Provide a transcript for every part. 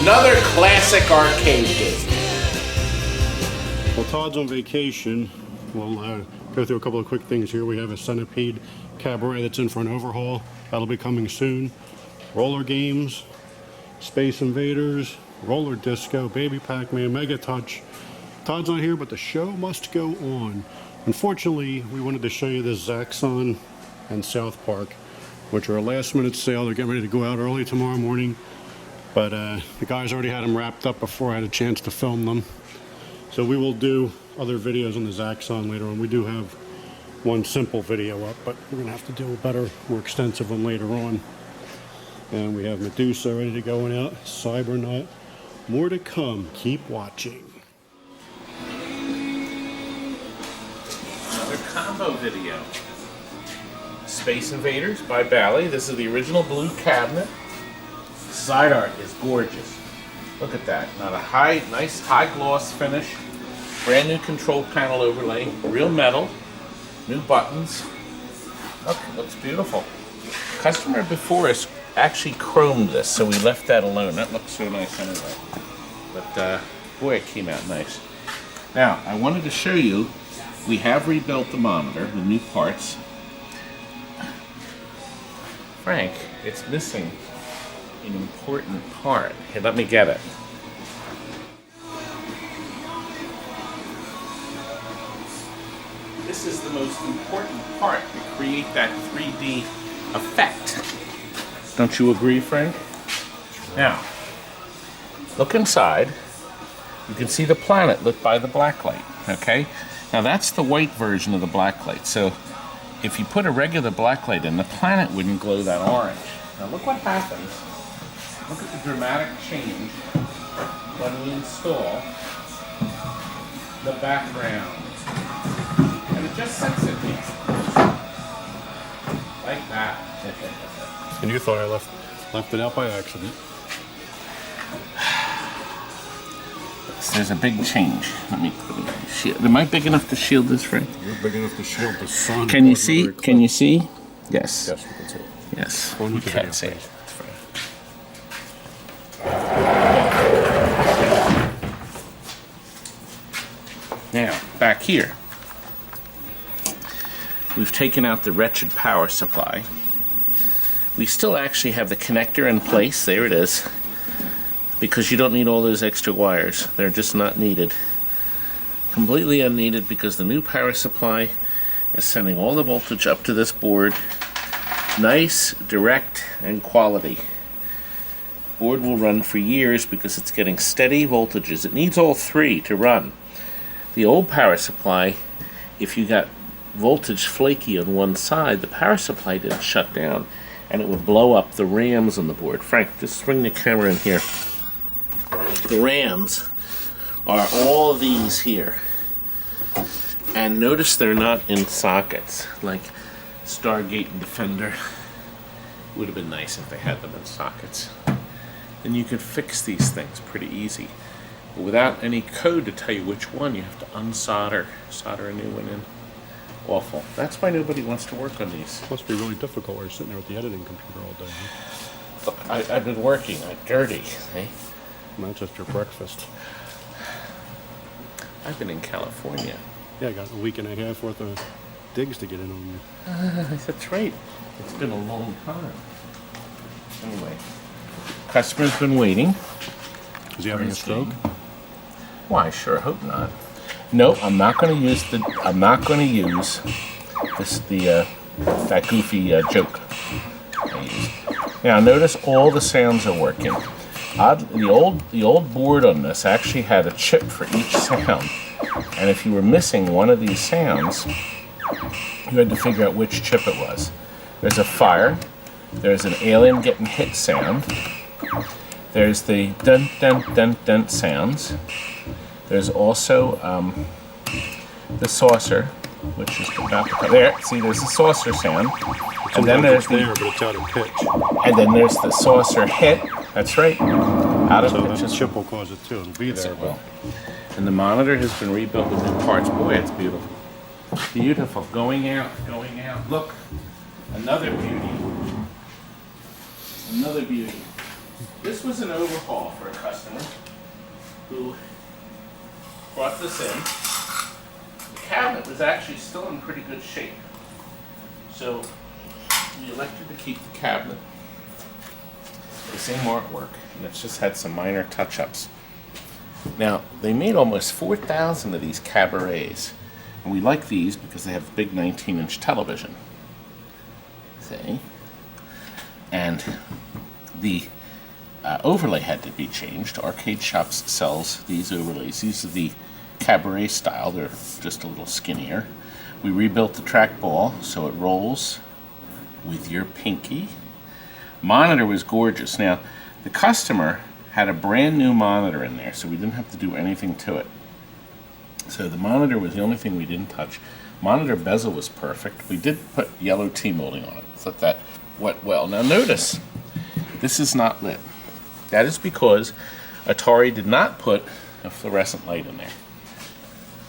Another classic arcade game. Well, Todd's on vacation. We'll go through a couple of quick things here. We have a Centipede Cabaret that's in for an overhaul. That'll be coming soon. Roller Games, Space Invaders, Roller Disco, Baby Pac-Man, MEGATOUCH. Todd's not here, but the show must go on. Unfortunately, we wanted to show you this Zaxxon and South Park, which are a last-minute sale. They're getting ready to go out early tomorrow morning, but the guys already had them wrapped up before I had a chance to film them. So we will do other videos on the Zaxxon later on. We do have one simple video up, but we're going to have to do a better, more extensive one later on. And we have Medusa ready to go out, Cybernut. More to come. Keep watching. Another combo video. Space Invaders by Bally. This is the original blue cabinet. Side art is gorgeous. Look at that. Not a nice high gloss finish. Brand new control panel overlay. Real metal. New buttons. Look, it looks beautiful. Customer before us actually chromed this, so we left that alone. That looks so nice anyway. But boy, it came out nice. Now, I wanted to show you, we have rebuilt the monitor with new parts. Frank, it's missing an important part. Here, let me get it. This is the most important part to create that 3D effect. Don't you agree, Frank? Now, look inside. You can see the planet lit by the black light, okay? Now that's the white version of the black light. So if you put a regular black light in, the planet wouldn't glow that orange. Now look what happens. Look at the dramatic change when we install the background. And it just sets it here. Like that. And you thought I left it out by accident. There's a big change. Let me shield. Am I big enough to shield this, Frank? You're big enough to shield the sun. Can you see? Can you see? Yes. Yes, we can see. Yes. You can't see it. Now, back here. We've taken out the wretched power supply. We still actually have the connector in place. There it is. Because you don't need all those extra wires. They're just not needed. Completely unneeded because the new power supply is sending all the voltage up to this board. Nice, direct, and quality. Board will run for years because it's getting steady voltages. It needs all three to run. The old power supply, if you got voltage flaky on one side, the power supply didn't shut down and it would blow up the RAMs on the board. Frank, just swing the camera in here. The RAMs are all these here. And notice they're not in sockets like Stargate and Defender. It would have been nice if they had them in sockets. And you could fix these things pretty easy. But without any code to tell you which one, you have to unsolder, solder a new one in. Awful. That's why nobody wants to work on these. Must be really difficult while you're sitting there with the editing computer all day. Look, I've been working. I'm dirty. Eh? Not just your breakfast. I've been in California. Yeah, I got a week and a half worth of digs to get in on you. That's right. It's been a long time. Anyway, customer's been waiting. Is he having a stroke? Why? Sure hope not. No, I'm not going to use the. I'm not going to use this that goofy joke I used. Now notice all the sounds are working. The old board on this actually had a chip for each sound, and if you were missing one of these sounds, you had to figure out which chip it was. There's a fire. There's an alien getting hit sound. There's the dun dun dun dun sounds. There's also the saucer, which is about to come. There, see, there's the saucer sound. And then there's there, but it's out of pitch. And then there's the saucer hit. That's right. Out of pitch. So that chip will cause it too. It'll be there. It will. And the monitor has been rebuilt with new parts. Boy, it's beautiful. Beautiful. Going out, going out. Look, another beauty. Another beauty. This was an overhaul for a customer who brought this in. The cabinet was actually still in pretty good shape. So we elected to keep the cabinet. The same artwork, and it's just had some minor touch-ups. Now, they made almost 4,000 of these cabarets, and we like these because they have a big 19-inch television. See? And the overlay had to be changed. Arcade Shops sells these overlays. These are the cabaret style. They're just a little skinnier. We rebuilt the trackball so it rolls with your pinky. Monitor was gorgeous. Now, the customer had a brand new monitor in there, so we didn't have to do anything to it. So the monitor was the only thing we didn't touch. Monitor bezel was perfect. We did put yellow T-molding on it, so that went well. Now notice, this is not lit. That is because Atari did not put a fluorescent light in there.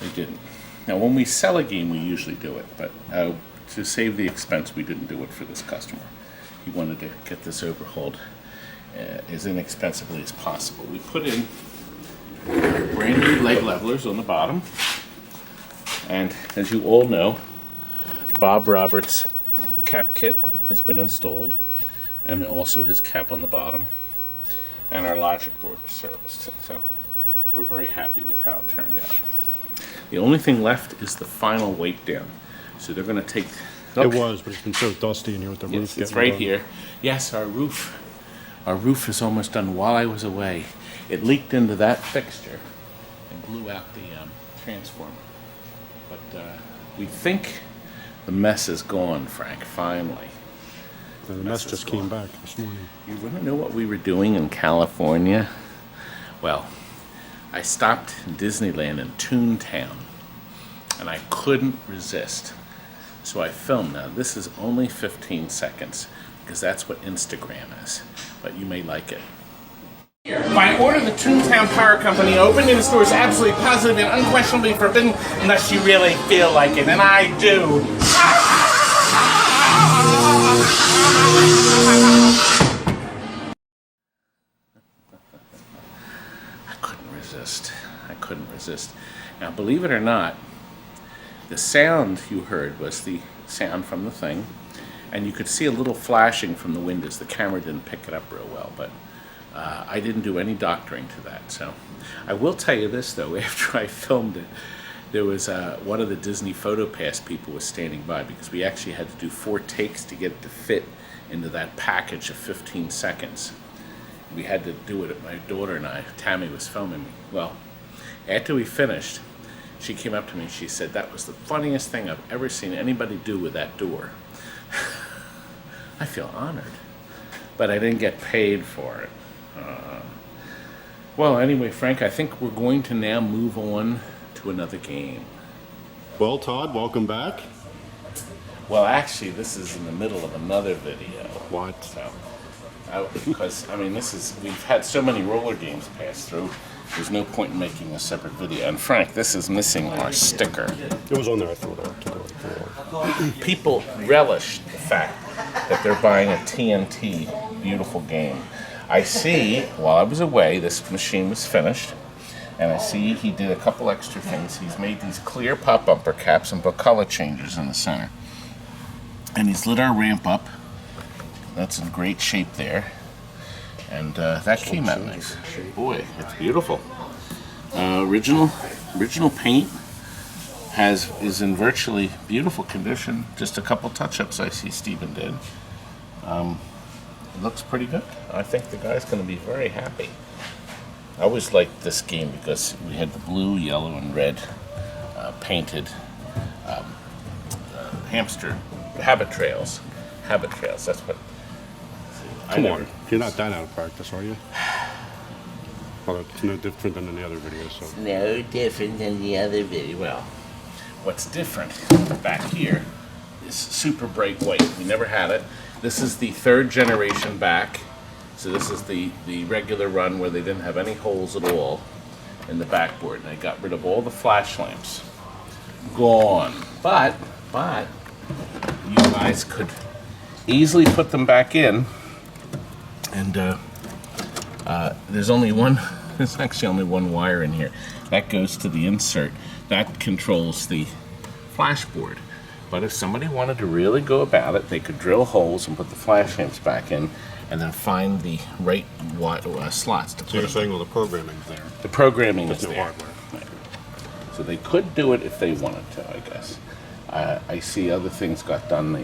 They didn't. Now when we sell a game, we usually do it, but to save the expense, we didn't do it for this customer. He wanted to get this overhauled as inexpensively as possible. We put in brand new leg levelers on the bottom, and as you all know, Bob Roberts' cap kit has been installed, and also his cap on the bottom, and our logic board was serviced. So we're very happy with how it turned out. The only thing left is the final weight down. So they're going to take... It was, but it's been so dusty in here with the roof. It's right here. Yes, our roof is almost done while I was away. It leaked into that fixture and blew out the transformer. But we think the mess is gone, Frank, finally. The mess just came back this morning. You want to know what we were doing in California? Well, I stopped in Disneyland in Toontown, and I couldn't resist. So I filmed. Now, this is only 15 seconds, because that's what Instagram is, but you may like it. By order, the Toontown Power Company opened, and the store is absolutely, positively, and unquestionably forbidden unless you really feel like it, and I do. I couldn't resist. Now, believe it or not, the sound you heard was the sound from the thing, and you could see a little flashing from the windows. The camera didn't pick it up real well, but I didn't do any doctoring to that. So I will tell you this, though, after I filmed it, there was one of the Disney PhotoPass people was standing by, because we actually had to do 4 takes to get it to fit into that package of 15 seconds. We had to do it. My daughter and I, Tammy was filming me. Well, after we finished, she came up to me and she said, "That was the funniest thing I've ever seen anybody do with that door." I feel honored, but I didn't get paid for it. Well, anyway, Frank, I think we're going to now move on to another game. Well, Todd, welcome back. Well, actually, this is in the middle of another video. What? So, because, I mean, we've had so many roller games pass through, there's no point in making a separate video. And Frank, this is missing our sticker. It was on there, I threw it out. People relish the fact that they're buying a TNT beautiful game. I see, while I was away, this machine was finished, and I see he did a couple extra things. He's made these clear pop bumper caps and put color changes in the center. And he's lit our ramp up. That's in great shape there. And that came out nice. Boy, it's beautiful. Original paint is in virtually beautiful condition. Just a couple touch-ups I see Stephen did. It looks pretty good. I think the guy's going to be very happy. I always liked this game because we had the blue, yellow, and red painted hamster habit trails. Habit trails. That's what. Come on, you're not that out of practice, are you? Well, it's no different than in the other videos. So. No different than the other video. Well, what's different back here is super bright white. We never had it. This is the 3rd generation back. So this is the regular run where they didn't have any holes at all in the backboard. And they got rid of all the flash lamps. Gone. But you guys could easily put them back in and There's actually only one wire in here. That goes to the insert. That controls the flash board. But if somebody wanted to really go about it, they could drill holes and put the flash amps back in, and then find the right slots to put. So you're saying all the programming's there? The programming is no there. Hardware. Right. So they could do it if they wanted to, I guess. I see other things got done.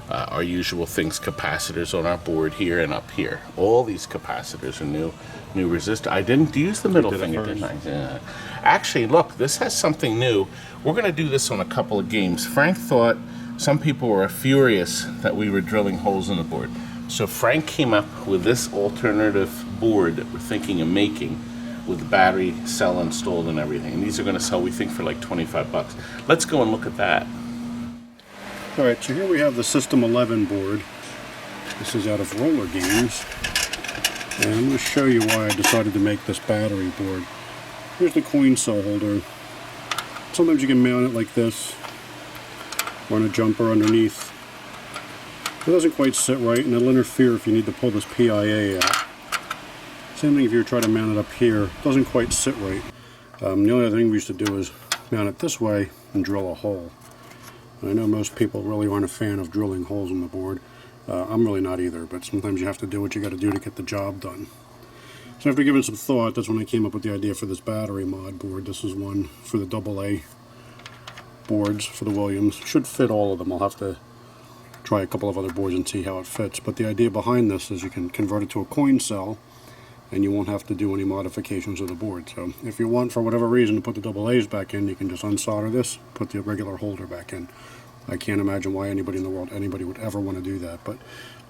Our usual things, capacitors on our board here and up here. All these capacitors are new resistor. I didn't use the middle finger, didn't I? Yeah. Actually, look, this has something new. We're going to do this on a couple of games. Frank thought some people were furious that we were drilling holes in the board. So Frank came up with this alternative board that we're thinking of making with the battery cell installed and everything. And these are going to sell, we think, for like 25 bucks. Let's go and look at that. All right, so here we have the System 11 board. This is out of Roller Games. And I'm going to show you why I decided to make this battery board. Here's the coin cell holder. Sometimes you can mount it like this, or on a jumper underneath. It doesn't quite sit right, and it'll interfere if you need to pull this PIA out. Same thing if you're trying to mount it up here. It doesn't quite sit right. The only other thing we used to do is mount it this way and drill a hole. I know most people really aren't a fan of drilling holes in the board. I'm really not either, but sometimes you have to do what you got to do to get the job done. So after giving some thought, that's when I came up with the idea for this battery mod board. This is one for the AA boards for the Williams. Should fit all of them. I'll have to try a couple of other boards and see how it fits. But the idea behind this is you can convert it to a coin cell, and you won't have to do any modifications of the board. So if you want, for whatever reason, to put the AA's back in, you can just unsolder this, put the regular holder back in. I can't imagine why anybody in the world, would ever want to do that, but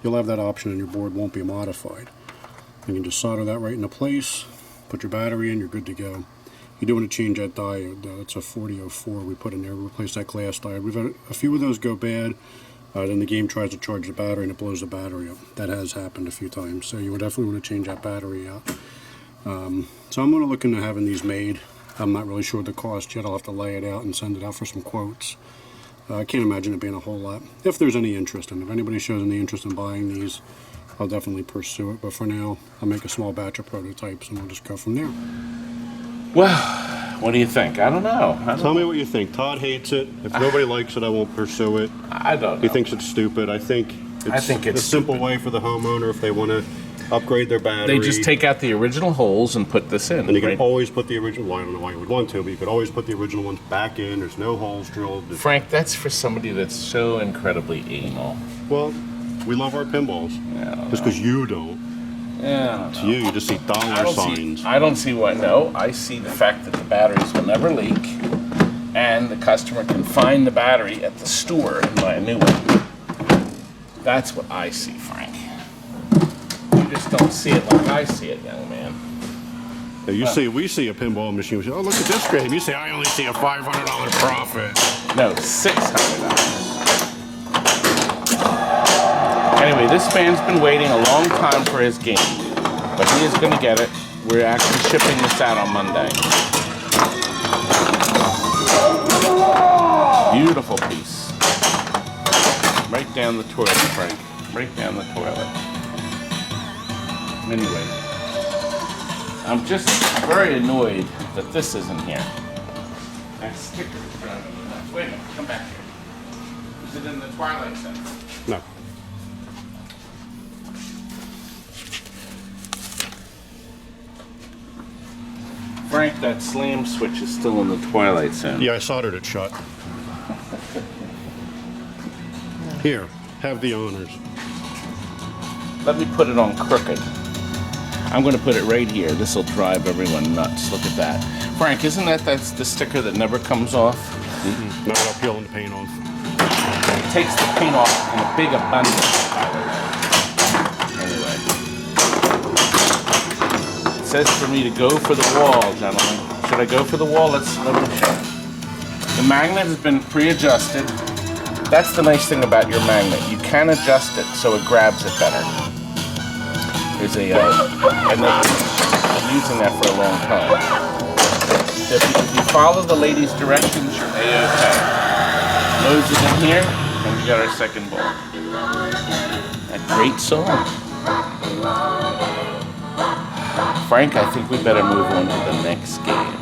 you'll have that option and your board won't be modified. You can just solder that right into place, put your battery in, you're good to go. You do want to change that diode. It's a 4004 we put in there, replace that glass diode. We've had a few of those go bad. Then the game tries to charge the battery and it blows the battery up. That has happened a few times, so you would definitely want to change that battery out. So I'm going to look into having these made. I'm not really sure the cost yet. I'll have to lay it out and send it out for some quotes. I can't imagine it being a whole lot, if there's any interest in it. If anybody shows any interest in buying these, I'll definitely pursue it. But for now, I'll make a small batch of prototypes and we'll just go from there. Well, what do you think? I don't know. Tell me what you think. Todd hates it. If nobody likes it, I won't pursue it. I don't know. He thinks it's stupid. I think it's a simple way for the homeowner if they want to upgrade their battery. They just take out the original holes and put this in. And you can always put the original, well, I don't know why you would want to, but you could always put the original ones back in. There's no holes drilled. Frank, that's for somebody that's so incredibly anal. Well, we love our pinballs. Yeah, just because you don't. Yeah. To you just see dollar signs. I don't see what, no. I see the fact that the batteries will never leak and the customer can find the battery at the store and buy a new one. That's what I see, Frank. You just don't see it like I see it, young man. Yeah, we see a pinball machine. We say, oh, look at this game. You say, I only see a $500 profit. No, $600. Anyway, this man's been waiting a long time for his game, but he is going to get it. We're actually shipping this out on Monday. Beautiful piece. Right down the toilet, Frank. Right down the toilet. Anyway, I'm just very annoyed that this isn't here. That sticker is driving me nuts. Wait a minute, come back here. Is it in the Twilight Center? No. Frank, that slam switch is still in the Twilight Zone. Yeah, I soldered it shut. Here, have the honors. Let me put it on crooked. I'm going to put it right here. This will drive everyone nuts. Look at that. Frank, isn't that's the sticker that never comes off? Mm-mm. Not without peeling the paint off. It takes the paint off in a big abundance, Tyler. Anyway. It says for me to go for the wall, gentlemen. Should I go for the wall? Let me check. The magnet has been pre-adjusted. That's the nice thing about your magnet. You can adjust it so it grabs it better. There's and I've been using that for a long time. If you follow the lady's directions, you're A-OK. Loads it in here, and we got our second ball. A great song. Frank, I think we better move on to the next game.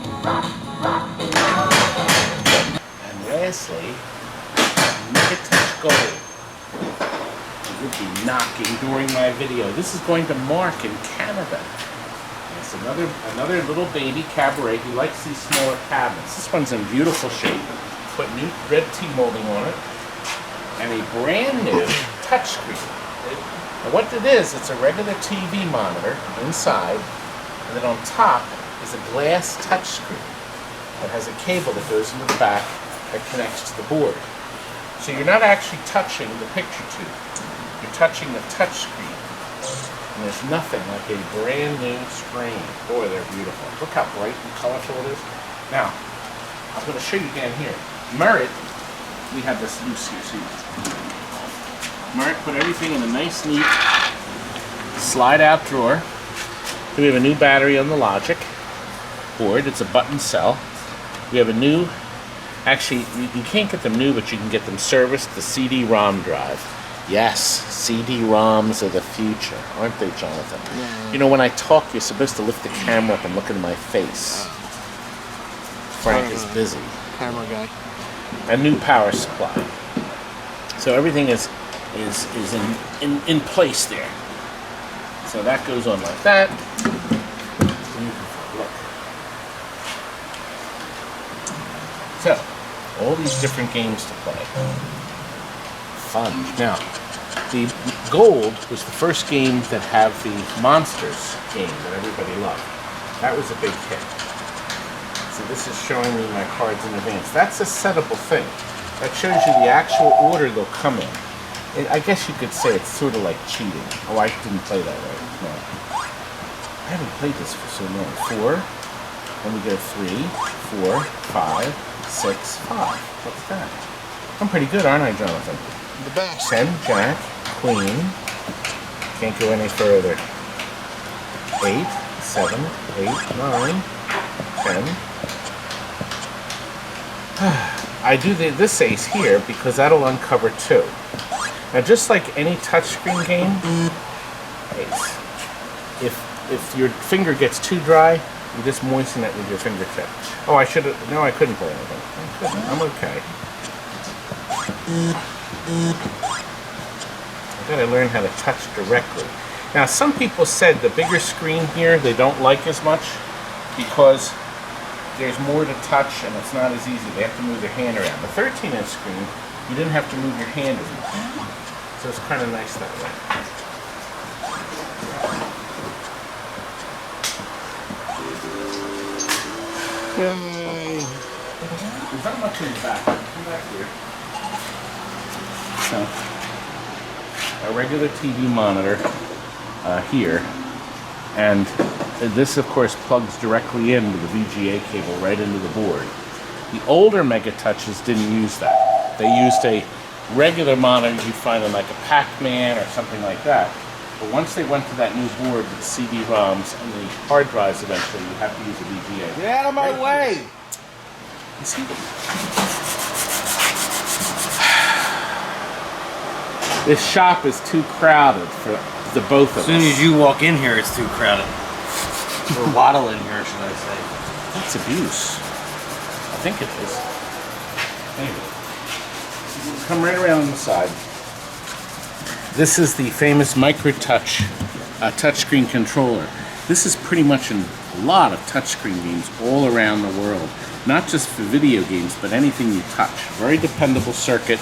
And lastly, MEGATOUCH GOLD. Would be knocking during my video. This is going to Mark in Canada. It's another little baby Cabaret. He likes these smaller cabinets. This one's in beautiful shape. Put new red T-molding on it. And a brand new touchscreen. And what it is, it's a regular TV monitor inside, and then on top is a glass touchscreen that has a cable that goes into the back that connects to the board. So you're not actually touching the picture tube. You're touching the touchscreen. And there's nothing like a brand new screen. Boy, they're beautiful. Look how bright and colorful it is. Now, I'm going to show you down here. Merit, we have this loose here, see? Merit put everything in a nice, neat slide-out drawer. We have a new battery on the Logic board. It's a button cell. We have a new, actually, you can't get them new, but you can get them serviced, the CD-ROM drive. Yes, CD-ROMs are the future, aren't they, Jonathan? Yeah. You know, when I talk, you're supposed to lift the camera up and look into my face. Frank is busy. Camera guy. A new power supply. So everything is in place there. So that goes on like that. Look. So, all these different games to play. Fun. Now, the Gold was the first game that had the Monsters game that everybody loved. That was a big hit. So this is showing me my cards in advance. That's a settable thing. That shows you the actual order they'll come in. I guess you could say it's sort of like cheating. Oh, I didn't play that right. No. I haven't played this for so long. 4. Then we go 3, 4, 5, 6, 5. What's that? I'm pretty good, aren't I, Jonathan? The best. 10, Jack, Queen. Can't go any further. 8, 7, 8, 9, 10. I do this ace here because that'll uncover 2. Now, just like any touchscreen game, ace. If your finger gets too dry, you just moisten it with your fingertip. Oh, I should have. No, I couldn't play anything. I couldn't. I'm okay. I gotta learn how to touch directly. Now, some people said the bigger screen here they don't like as much because there's more to touch and it's not as easy. They have to move their hand around. The 13-inch screen, you didn't have to move your hand as much. So it's kind of nice that way. Yay! There's not much in the back. Come back here. So, a regular TV monitor here, and this, of course, plugs directly in with the VGA cable right into the board. The older MEGATOUCHs didn't use that. They used a regular monitor you find in like a Pac-Man or something like that. But once they went to that new board with the CD-ROMs and the hard drives eventually, you have to use a VGA. Get out of my way! You see this shop is too crowded for the both of us. As soon as you walk in here, it's too crowded. Or waddle in here, should I say. That's abuse. I think it is. Anyway. Come right around on the side. This is the famous MicroTouch touchscreen controller. This is pretty much in a lot of touchscreen games all around the world. Not just for video games, but anything you touch. Very dependable circuit.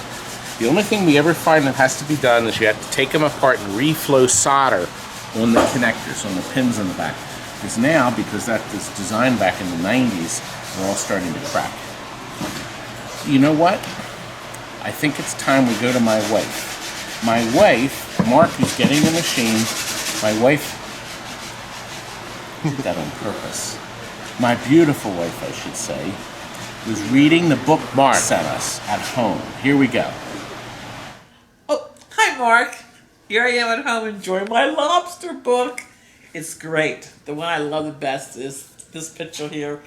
The only thing we ever find that has to be done is you have to take them apart and reflow solder on the connectors, on the pins in the back. Because now, because that was designed back in the 90s, they're all starting to crack. You know what? I think it's time we go to my wife. My wife, Mark, who's getting the machine, my wife did that on purpose. My beautiful wife, I should say, was reading the book Mark sent us at home. Here we go. Oh, hi, Mark. Here I am at home enjoying my lobster book. It's great. The one I love the best is this picture here.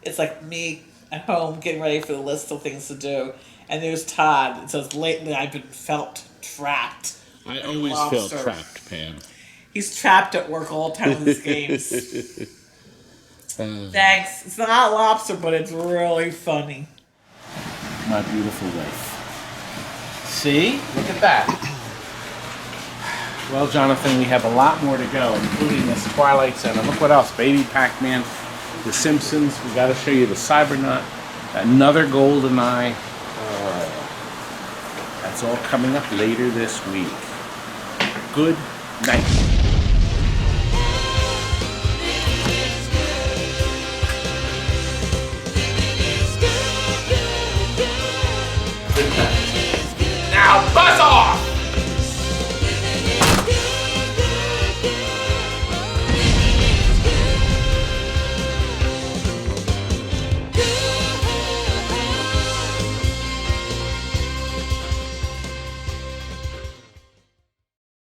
It's like me at home getting ready for the list of things to do. And there's Todd. It says, lately I've been felt trapped. I always feel trapped, Pam. He's trapped at work all the time with his games. Thanks. It's not lobster, but it's really funny. My beautiful wife. See? Look at that. Well, Jonathan, we have a lot more to go, including this Twilight Zone. Look what else. Baby Pac-Man, The Simpsons. We got to show you the Cybernaut. Another GoldenEye. That's all coming up later this week. Good night.